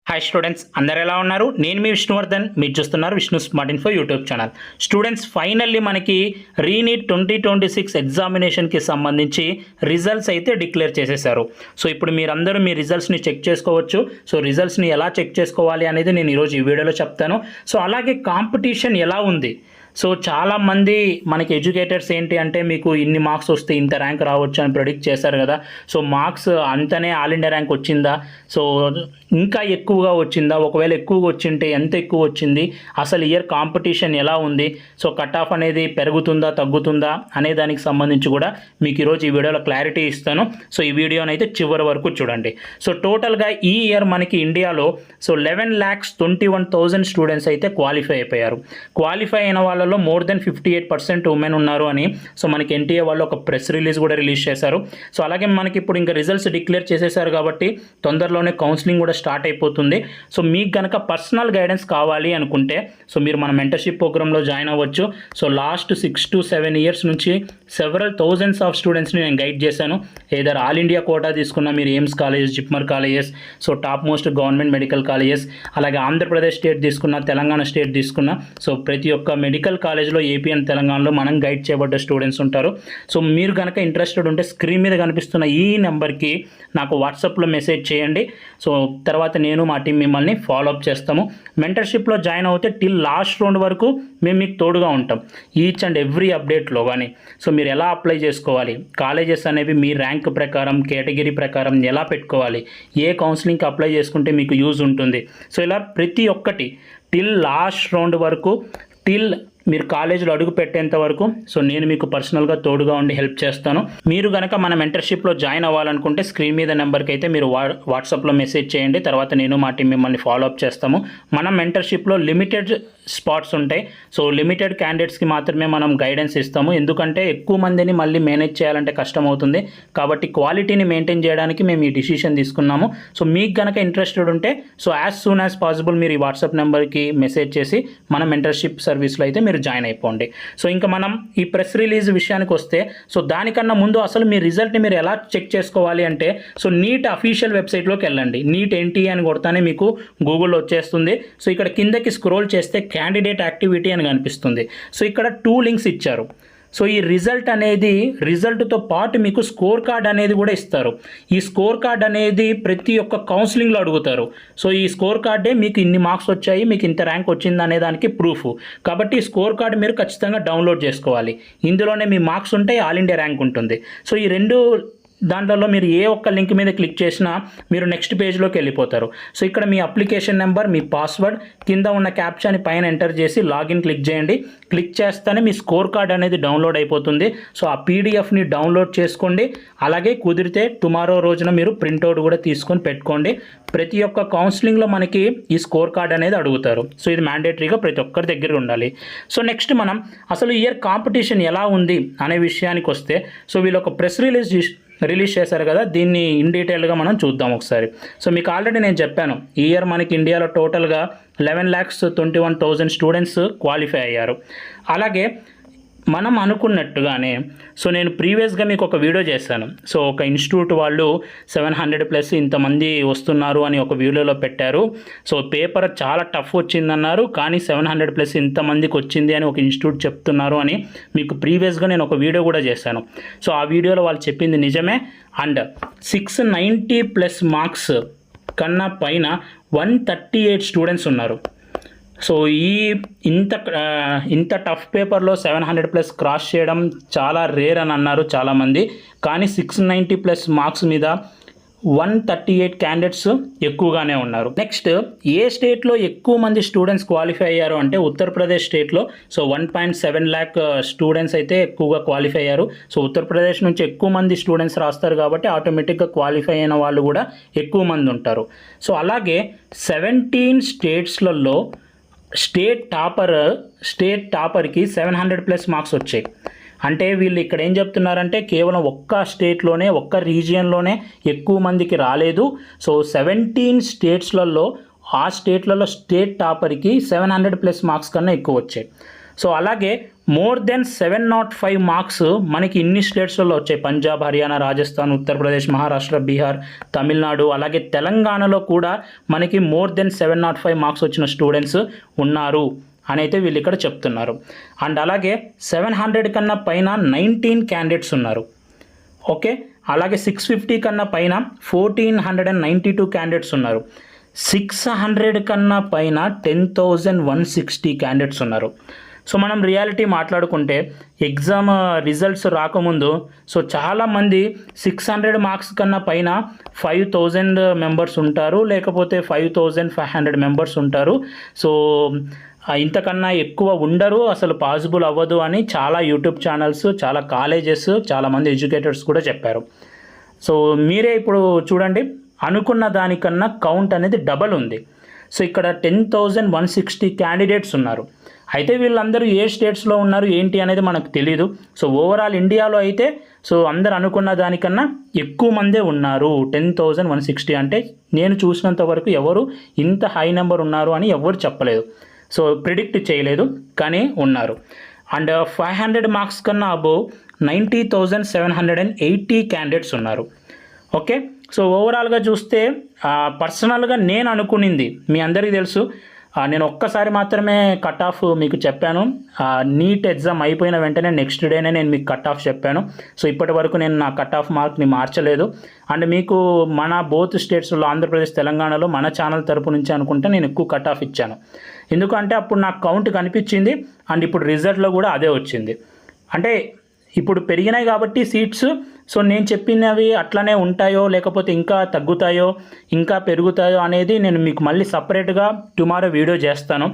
Hi students, అందరు ఎలా ఉన్నారు? నేను మీ విష్ణువర్ధన్, మీరు చూస్తున్నారు Vishnu smart info YouTube channel. Students, finally మనకి రీనీట్ 2026 ఎగ్జామినేషన్కి సంబంధించి రిజల్ట్స్ అయితే డిక్లేర్ చేసేసారు. సో ఇప్పుడు మీరందరూ మీ రిజల్ట్స్ని చెక్ చేసుకోవచ్చు. సో రిజల్ట్స్ని ఎలా చెక్ చేసుకోవాలి అనేది నేను ఈరోజు ఈ వీడియోలో చెప్తాను. సో అలాగే కాంపిటీషన్ ఎలా ఉంది. సో చాలామంది మనకి ఎడ్యుకేటర్స్ ఏంటి అంటే, మీకు ఇన్ని మార్క్స్ వస్తే ఇంత ర్యాంక్ రావచ్చు అని ప్రెడిక్ట్ చేశారు కదా. సో మార్క్స్ అంతనే ఆల్ ఇండియా ర్యాంక్ వచ్చిందా, సో ఇంకా ఎక్కువగా వచ్చిందా, ఒకవేళ ఎక్కువగా వచ్చింటే ఎంత ఎక్కువ వచ్చింది, అసలు ఇయర్ కాంపిటీషన్ ఎలా ఉంది, సో కట్ ఆఫ్ అనేది పెరుగుతుందా తగ్గుతుందా అనే దానికి సంబంధించి కూడా మీకు ఈరోజు ఈ వీడియోలో క్లారిటీ ఇస్తాను. సో ఈ వీడియోని అయితే చివరి వరకు చూడండి. సో టోటల్గా ఈ ఇయర్ మనకి ఇండియాలో సో 11,21,000 స్టూడెంట్స్ అయితే క్వాలిఫై అయిపోయారు. క్వాలిఫై అయిన వాళ్ళలో మోర్ దెన్ 58% ఉమెన్ ఉన్నారు అని సో మనకి ఎన్టీఏ వాళ్ళు ఒక ప్రెస్ రిలీజ్ కూడా రిలీజ్ చేశారు. సో అలాగే మనకి ఇప్పుడు ఇంకా రిజల్ట్స్ డిక్లేర్ చేసేసారు కాబట్టి తొందరలోనే కౌన్సిలింగ్ కూడా స్టార్ట్ అయిపోతుంది. సో మీకు కనుక పర్సనల్ గైడెన్స్ కావాలి అనుకుంటే సో మీరు మన మెంటర్షిప్ ప్రోగ్రాంలో జాయిన్ అవ్వచ్చు. సో లాస్ట్ 6 to 7 years నుంచి సెవరల్ థౌజండ్స్ ఆఫ్ స్టూడెంట్స్ని నేను గైడ్ చేశాను. ఏదర్ ఆల్ ఇండియా కోటా తీసుకున్న మీరు AIIMS colleges, JIPMER colleges, so top most government medical colleges, అలాగే ఆంధ్రప్రదేశ్ స్టేట్ తీసుకున్న, తెలంగాణ స్టేట్ తీసుకున్న, సో ప్రతి ఒక్క మెడికల్ కాలేజ్లో ఏపీ అండ్ తెలంగాణలో మనం గైడ్ చేయబడ్డ స్టూడెంట్స్ ఉంటారు. సో మీరు కనుక ఇంట్రెస్టెడ్ ఉంటే స్క్రీన్ మీద కనిపిస్తున్న ఈ నెంబర్కి నాకు వాట్సాప్లో మెసేజ్ చేయండి. సో తర్వాత నేను మా టీం మిమ్మల్ని ఫాలోఅప్ చేస్తాము. మెంటర్షిప్లో జాయిన్ అవుతే టిల్ లాస్ట్ రౌండ్ వరకు మేము మీకు తోడుగా ఉంటాం ఈచ్ అండ్ ఎవ్రీ అప్డేట్లో. కానీ సో మీరు ఎలా అప్లై చేసుకోవాలి, కాలేజెస్ అనేవి మీ ర్యాంక్ ప్రకారం, కేటగిరీ ప్రకారం ఎలా పెట్టుకోవాలి, ఏ కౌన్సిలింగ్కి అప్లై చేసుకుంటే మీకు యూజ్ ఉంటుంది, సో ఇలా ప్రతి ఒక్కటి టిల్ లాస్ట్ రౌండ్ వరకు, టిల్ మీరు కాలేజీలో అడుగు పెట్టేంత వరకు సో నేను మీకు పర్సనల్గా తోడుగా ఉండి హెల్ప్ చేస్తాను. మీరు కనుక మన మెంటర్షిప్లో జాయిన్ అవ్వాలనుకుంటే స్క్రీన్ మీద నెంబర్కి అయితే మీరు వాట్సాప్లో మెసేజ్ చేయండి. తర్వాత నేను మా టీం మిమ్మల్ని ఫాలోఅప్ చేస్తాము. మన మెంటర్షిప్లో లిమిటెడ్ స్పాట్స్ ఉంటాయి. సో లిమిటెడ్ క్యాండిడేట్స్కి మాత్రమే మనం గైడెన్స్ ఇస్తాము. ఎందుకంటే ఎక్కువ మందిని మళ్ళీ మేనేజ్ చేయాలంటే కష్టం అవుతుంది. కాబట్టి క్వాలిటీని మెయింటైన్ చేయడానికి మేము ఈ డిసిషన్ తీసుకున్నాము. సో మీకు కనుక ఇంట్రెస్టెడ్ ఉంటే so as soon as possible మీరు ఈ వాట్సాప్ నెంబర్కి మెసేజ్ చేసి మన మెంటర్షిప్ సర్వీస్లో అయితే మీరు జాయిన్ అయిపోండి. సో ఇంకా మనం ఈ ప్రెస్ రిలీజ్ విషయానికి వస్తే సో దానికన్నా ముందు అసలు మీ రిజల్ట్ని మీరు ఎలా చెక్ చేసుకోవాలి అంటే సో నీట్ అఫీషియల్ వెబ్సైట్లోకి వెళ్ళండి. నీట్ ఎన్టీఏ అని కొడతానే మీకు గూగుల్లో వచ్చేస్తుంది. సో ఇక్కడ కిందకి స్క్రోల్ చేస్తే క్యాండిడేట్ యాక్టివిటీ అని కనిపిస్తుంది. సో ఇక్కడ 2 లింక్స్ ఇచ్చారు. సో ఈ రిజల్ట్ అనేది, రిజల్ట్తో పాటు మీకు స్కోర్ కార్డ్ అనేది కూడా ఇస్తారు. ఈ స్కోర్ కార్డ్ అనేది ప్రతి ఒక్క కౌన్సిలింగ్లో అడుగుతారు. సో ఈ స్కోర్ కార్డే మీకు ఇన్ని మార్క్స్ వచ్చాయి, మీకు ఇంత ర్యాంక్ వచ్చింది అనే దానికి ప్రూఫ్. కాబట్టి ఈ స్కోర్ కార్డ్ మీరు ఖచ్చితంగా డౌన్లోడ్ చేసుకోవాలి. ఇందులోనే మీ మార్క్స్ ఉంటాయి, ఆల్ ఇండియా ర్యాంక్ ఉంటుంది. సో ఈ రెండు దాంట్లో మీరు ఏ ఒక్క లింక్ మీద క్లిక్ చేసినా మీరు నెక్స్ట్ పేజ్లోకి వెళ్ళిపోతారు. సో ఇక్కడ మీ అప్లికేషన్ నెంబర్, మీ పాస్వర్డ్, కింద ఉన్న క్యాప్చాని పైన ఎంటర్ చేసి లాగిన్ క్లిక్ చేయండి. క్లిక్ చేస్తేనే మీ స్కోర్ కార్డ్ అనేది డౌన్లోడ్ అయిపోతుంది. సో ఆ పీడిఎఫ్ని డౌన్లోడ్ చేసుకోండి. అలాగే కుదిరితే టుమారో రోజున మీరు ప్రింట్అవుట్ కూడా తీసుకొని పెట్టుకోండి. ప్రతి ఒక్క కౌన్సిలింగ్లో మనకి ఈ స్కోర్ కార్డ్ అనేది అడుగుతారు. సో ఇది మ్యాండేటరీగా ప్రతి ఒక్కరి దగ్గర ఉండాలి. సో నెక్స్ట్ మనం అసలు ఇయర్ కాంపిటీషన్ ఎలా ఉంది అనే విషయానికి వస్తే సో వీళ్ళు ఒక ప్రెస్ రిలీజ్ చేశారు కదా, దీన్ని ఇన్ డీటెయిల్గా మనం చూద్దాం ఒకసారి. సో మీకు ఆల్రెడీ నేను చెప్పాను, ఈ ఇయర్ మనకి ఇండియాలో టోటల్గా 11,21,000 స్టూడెంట్స్ క్వాలిఫై అయ్యారు. అలాగే మనం అనుకున్నట్టుగానే సో నేను ప్రీవియస్గా మీకు ఒక వీడియో చేశాను. సో ఒక ఇన్స్టిట్యూట్ వాళ్ళు 700+ ఇంతమంది వస్తున్నారు అని ఒక వీడియోలో పెట్టారు. సో పేపర్ చాలా టఫ్ వచ్చిందన్నారు, కానీ 700+ ఇంతమందికి వచ్చింది అని ఒక ఇన్స్టిట్యూట్ చెప్తున్నారు అని మీకు ప్రీవియస్గా నేను ఒక వీడియో కూడా చేశాను. సో ఆ వీడియోలో వాళ్ళు చెప్పింది నిజమే. అండ్ 690+ మార్క్స్ కన్నా పైన 138 స్టూడెంట్స్ ఉన్నారు. సో ఇంత టఫ్ పేపర్లో 700+ క్రాస్ చేయడం చాలా రేర్ అని అన్నారు చాలామంది. కానీ 690+ మార్క్స్ మీద 138 క్యాండిడేట్స్ ఎక్కువగానే ఉన్నారు. నెక్స్ట్ ఏ స్టేట్లో ఎక్కువ మంది స్టూడెంట్స్ క్వాలిఫై అయ్యారు అంటే ఉత్తరప్రదేశ్ స్టేట్లో సో 1.7 lakh స్టూడెంట్స్ అయితే ఎక్కువగా క్వాలిఫై అయ్యారు. సో ఉత్తరప్రదేశ్ నుంచి ఎక్కువ మంది స్టూడెంట్స్ రాస్తారు కాబట్టి ఆటోమేటిక్గా క్వాలిఫై అయిన వాళ్ళు కూడా ఎక్కువ మంది ఉంటారు. సో అలాగే 17 స్టేట్స్లలో స్టేట్ టాపర్కి 700+ మార్క్స్ వచ్చాయి. అంటే వీళ్ళు ఇక్కడ ఏం చెప్తున్నారంటే కేవలం ఒక్క స్టేట్లోనే, ఒక్క రీజియన్లోనే ఎక్కువ మందికి రాలేదు. సో 17 స్టేట్స్లలో ఆ స్టేట్లలో స్టేట్ టాపర్కి 700+ మార్క్స్ కన్నా ఎక్కువ వచ్చాయి. సో అలాగే మోర్ దెన్ 705 మార్క్స్ మనకి ఇన్ని స్టేట్స్లలో వచ్చాయి. పంజాబ్, హర్యానా, రాజస్థాన్, ఉత్తరప్రదేశ్, మహారాష్ట్ర, బీహార్, తమిళనాడు, అలాగే తెలంగాణలో కూడా మనకి మోర్ దెన్ 705 మార్క్స్ వచ్చిన స్టూడెంట్స్ ఉన్నారు అని అయితే వీళ్ళు ఇక్కడ చెప్తున్నారు. అండ్ అలాగే 700 కన్నా పైన 19 క్యాండిడేట్స్ ఉన్నారు. ఓకే, అలాగే 650 కన్నా పైన 1492 క్యాండిడేట్స్ ఉన్నారు. 600 కన్నా పైన 10,160 క్యాండిడేట్స్ ఉన్నారు. సో మనం రియాలిటీ మాట్లాడుకుంటే ఎగ్జామ్ రిజల్ట్స్ రాకముందు సో చాలామంది 600 మార్క్స్ కన్నా పైన 5,000 మెంబర్స్ ఉంటారు, లేకపోతే 5,500 మెంబర్స్ ఉంటారు. సో ఇంతకన్నా ఎక్కువ ఉండరు, అసలు పాసిబుల్ అవ్వదు అని చాలా యూట్యూబ్ ఛానల్స్, చాలా కాలేజెస్, చాలామంది ఎడ్యుకేటర్స్ కూడా చెప్పారు. సో మీరే ఇప్పుడు చూడండి, అనుకున్న దానికన్నా కౌంట్ అనేది డబల్ ఉంది. సో ఇక్కడ 10,160 క్యాండిడేట్స్ ఉన్నారు. అయితే వీళ్ళందరూ ఏ స్టేట్స్లో ఉన్నారు ఏంటి అనేది మనకు తెలీదు. సో ఓవరాల్ ఇండియాలో అయితే సో అందరు అనుకున్న దానికన్నా ఎక్కువ మందే ఉన్నారు. 10,160 అంటే నేను చూసినంత వరకు ఎవరు ఇంత హై నెంబర్ ఉన్నారు అని ఎవరు చెప్పలేదు. సో ప్రిడిక్ట్ చేయలేదు, కానీ ఉన్నారు. అండ్ 500 మార్క్స్ కన్నా అబోవ్ 90,780 క్యాండిడేట్స్ ఉన్నారు. ఓకే, సో ఓవరాల్గా చూస్తే పర్సనల్గా నేను అనుకునింది మీ అందరికీ తెలుసు. నేను ఒక్కసారి మాత్రమే కట్ ఆఫ్ మీకు చెప్పాను. నీట్ ఎగ్జామ్ అయిపోయిన వెంటనే నెక్స్ట్ డేనే నేను మీకు కట్ ఆఫ్ చెప్పాను. సో ఇప్పటి వరకు నేను నా కట్ ఆఫ్ మార్క్ని మార్చలేదు. అండ్ మీకు మన బోత్ స్టేట్స్లో ఆంధ్రప్రదేశ్, తెలంగాణలో మన ఛానల్ తరపు నుంచి అనుకుంటే నేను ఎక్కువ కట్ ఆఫ్ ఇచ్చాను. ఎందుకంటే అప్పుడు నాకు కౌంట్ కనిపించింది అండ్ ఇప్పుడు రిజల్ట్లో కూడా అదే వచ్చింది. అంటే ఇప్పుడు పెరిగినాయి కాబట్టి సీట్స్, సో నేను చెప్పినవి అట్లనే ఉంటాయో లేకపోతే ఇంకా తగ్గుతాయో ఇంకా పెరుగుతాయో అనేది నేను మీకు మళ్ళీ సపరేట్గా టుమారో వీడియో చేస్తాను.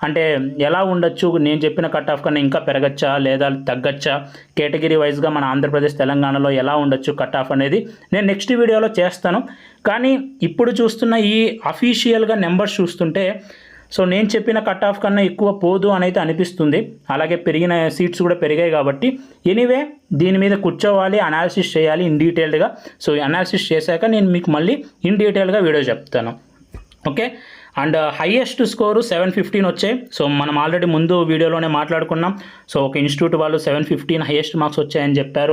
అంటే ఎలా ఉండొచ్చు, నేను చెప్పిన కట్ ఆఫ్ కన్నా ఇంకా పెరగచ్చా లేదా తగ్గచ్చా, కేటగిరీ వైజ్గా మన ఆంధ్రప్రదేశ్, తెలంగాణలో ఎలా ఉండొచ్చు కట్ ఆఫ్ అనేది నేను నెక్స్ట్ వీడియోలో చేస్తాను. కానీ ఇప్పుడు చూస్తున్న ఈ అఫీషియల్గా నెంబర్స్ చూస్తుంటే సో నేను చెప్పిన కట్ ఆఫ్ కన్నా ఎక్కువ పోదు అని అయితే అనిపిస్తుంది. అలాగే పెరిగిన సీట్స్ కూడా పెరిగాయి కాబట్టి ఎనీవే దీని మీద కూర్చోవాలి, అనాలిసిస్ చేయాలి ఇన్ డీటెయిల్డ్గా. సో అనాలిసిస్ చేశాక నేను మీకు మళ్ళీ ఇన్ డీటెయిల్గా వీడియో చెప్తాను. ఓకే, అండ్ హైయెస్ట్ స్కోరు 715 వచ్చాయి. సో మనం ఆల్రెడీ ముందు వీడియోలోనే మాట్లాడుకున్నాం. సో ఒక ఇన్స్టిట్యూట్ వాళ్ళు 715 హైయెస్ట్ మార్క్స్ వచ్చాయని చెప్పారు.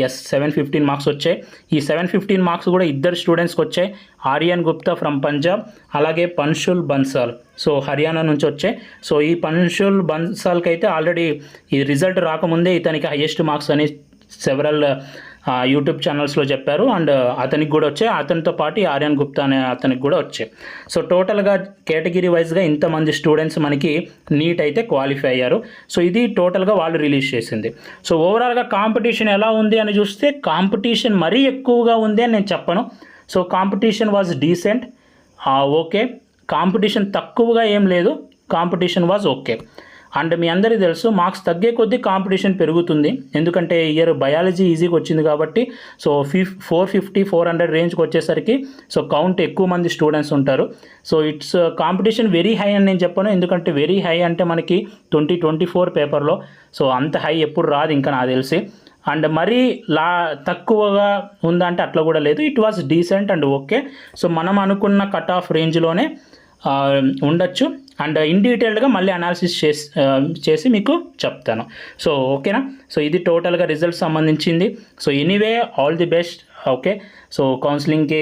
ఎస్, 715 మార్క్స్ వచ్చాయి. ఈ 715 మార్క్స్ కూడా ఇద్దరు స్టూడెంట్స్కి వచ్చాయి. ఆర్యన్ గుప్తా ఫ్రమ్ పంజాబ్, అలాగే పన్షుల్ బన్సాల్ సో హర్యానా నుంచి వచ్చాయి. సో ఈ పన్షుల్ బన్సాల్కి అయితే ఆల్రెడీ ఈ రిజల్ట్ రాకముందే ఇతనికి హైయెస్ట్ మార్క్స్ అని సెవరల్ యూట్యూబ్ ఛానల్స్లో చెప్పారు. అండ్ అతనికి కూడా వచ్చాయి, అతనితో పాటు ఆర్యన్ గుప్తా అనే అతనికి కూడా వచ్చాయి. సో టోటల్గా కేటగిరీ వైజ్గా ఇంతమంది స్టూడెంట్స్ మనకి నీట్ అయితే క్వాలిఫై అయ్యారు. సో ఇది టోటల్గా వాళ్ళు రిలీజ్ చేసింది. సో ఓవరాల్గా కాంపిటీషన్ ఎలా ఉంది అని చూస్తే కాంపిటీషన్ మరీ ఎక్కువగా ఉంది అని నేను చెప్పను. So competition was decent, okay. Competition తక్కువగా ఏం లేదు, కాంపిటీషన్ వాజ్ ఓకే. అండ్ మీ అందరికీ తెలుసు మార్క్స్ తగ్గే కొద్దీ కాంపిటీషన్ పెరుగుతుంది. ఎందుకంటే ఇయర్ బయాలజీ ఈజీగా వచ్చింది కాబట్టి సో 450-400 రేంజ్కి వచ్చేసరికి సో కౌంట్ ఎక్కువ మంది స్టూడెంట్స్ ఉంటారు. So it's competition very high అని నేను చెప్పను. ఎందుకంటే వెరీ హై అంటే మనకి 2024 పేపర్లో సో అంత హై ఎప్పుడు రాదు ఇంకా నాకు తెలిసి. అండ్ మరీ తక్కువగా ఉందంటే అట్లా కూడా లేదు. It was decent and okay. So మనం అనుకున్న కట్ ఆఫ్ రేంజ్లోనే ఉండొచ్చు. అండ్ ఇన్ డీటెయిల్డ్గా మళ్ళీ అనాలిసిస్ చేసి మీకు చెప్తాను. సో ఓకేనా. సో ఇది టోటల్గా రిజల్ట్స్ సంబంధించింది. So anyway all the best. Okay, so కౌన్సిలింగ్కి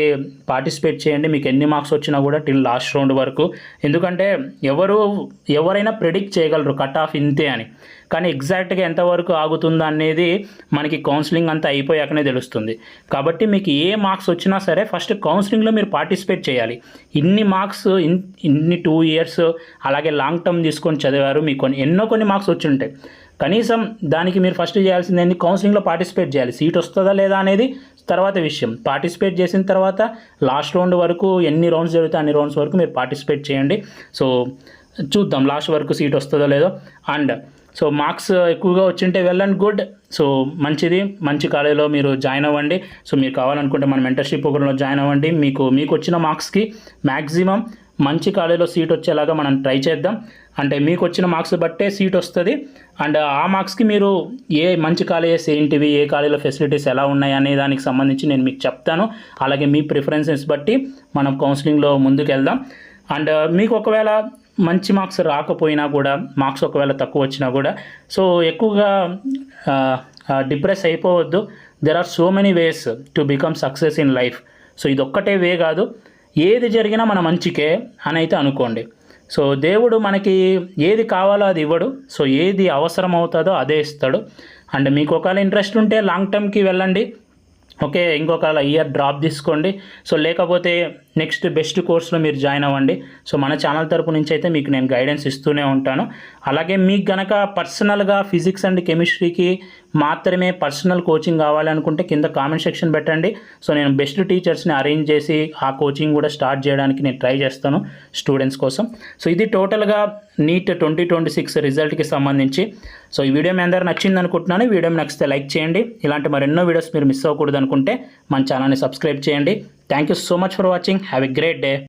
పార్టిసిపేట్ చేయండి. మీకు ఎన్ని మార్క్స్ వచ్చినా కూడా టిల్ లాస్ట్ రౌండ్ వరకు. ఎందుకంటే ఎవరైనా ప్రెడిక్ట్ చేయగలరు కట్ ఆఫ్ ఇంతే అని, కానీ ఎగ్జాక్ట్గా ఎంతవరకు ఆగుతుందా అనేది మనకి కౌన్సిలింగ్ అంతా అయిపోయాకనే తెలుస్తుంది. కాబట్టి మీకు ఏ మార్క్స్ వచ్చినా సరే ఫస్ట్ కౌన్సిలింగ్లో మీరు పార్టిసిపేట్ చేయాలి. ఇన్ని మార్క్స్ ఇన్ని 2 ఇయర్స్ అలాగే లాంగ్ టర్మ్ తీసుకొని చదివారు, మీకు కొన్ని మార్క్స్ వచ్చి ఉంటాయి. కనీసం దానికి మీరు ఫస్ట్ చేయాల్సింది ఏంటి, కౌన్సిలింగ్లో పార్టిసిపేట్ చేయాలి. సీట్ వస్తుందా లేదా అనేది తర్వాత విషయం. పార్టిసిపేట్ చేసిన తర్వాత లాస్ట్ రౌండ్ వరకు ఎన్ని రౌండ్స్ జరుగుతాయి అన్ని రౌండ్స్ వరకు మీరు పార్టిసిపేట్ చేయండి. సో చూద్దాం లాస్ట్ వరకు సీట్ వస్తుందో లేదో. అండ్ సో మార్క్స్ ఎక్కువగా వచ్చింటే వెల్ అండ్ గుడ్. సో మంచిది, మంచి కాలేజీలో మీరు జాయిన్ అవ్వండి. సో మీరు కావాలనుకుంటే మన మెంటర్షిప్ ప్రోగ్రాంలో జాయిన్ అవ్వండి. మీకు వచ్చిన మార్క్స్కి మ్యాక్సిమం మంచి కాలేజీలో సీట్ వచ్చేలాగా మనం ట్రై చేద్దాం. అంటే మీకు వచ్చిన మార్క్స్ బట్టే సీట్ వస్తుంది. అండ్ ఆ మార్క్స్కి మీరు ఏ మంచి కాలేజెస్ ఏంటివి, ఏ కాలేజీలో ఫెసిలిటీస్ ఎలా ఉన్నాయి అనే దానికి సంబంధించి నేను మీకు చెప్తాను. అలాగే మీ ప్రిఫరెన్సెస్ బట్టి మనం కౌన్సిలింగ్లో ముందుకు వెళ్దాం. అండ్ మీకు ఒకవేళ మంచి మార్క్స్ రాకపోయినా కూడా, మార్క్స్ ఒకవేళ తక్కువ వచ్చినా కూడా సో ఎక్కువగా డిప్రెస్ అయిపోవద్దు. There are so many ways to become success in life. So ఇది ఒక్కటే వే కాదు, ఏది జరిగినా మన మంచికే అని అయితే అనుకోండి. సో దేవుడు మనకి ఏది కావాలో అది ఇవ్వడు. సో ఏది అవసరం అవుతుందో అదే ఇస్తాడు. అండ్ మీకు ఒకవేళ ఇంట్రెస్ట్ ఉంటే లాంగ్ టర్మ్కి వెళ్ళండి, ఓకే, ఇంకొక ఇయర్ డ్రాప్ తీసుకోండి. సో లేకపోతే నెక్స్ట్ బెస్ట్ కోర్స్లో మీరు జాయిన్ అవ్వండి. సో మన ఛానల్ తరపు నుంచి అయితే మీకు నేను గైడెన్స్ ఇస్తూనే ఉంటాను. అలాగే మీకు గనక పర్సనల్గా ఫిజిక్స్ అండ్ కెమిస్ట్రీకి మాత్రమే పర్సనల్ కోచింగ్ కావాలనుకుంటే కింద కామెంట్ సెక్షన్ పెట్టండి. సో నేను బెస్ట్ టీచర్స్ని అరేంజ్ చేసి ఆ కోచింగ్ కూడా స్టార్ట్ చేయడానికి నేను ట్రై చేస్తాను స్టూడెంట్స్ కోసం. సో ఇది టోటల్గా నీట్ 2026 రిజల్ట్కి సంబంధించి. సో ఈ వీడియో మీ అందరూ నచ్చింది అనుకుంటున్నాను. వీడియో నచ్చితే లైక్ చేయండి. ఇలాంటి మరెన్నో వీడియోస్ మీరు మిస్ అవ్వకూడదు అనుకుంటే మన ఛానల్ని సబ్స్క్రైబ్ చేయండి. Thank you so much for watching. Have a great day.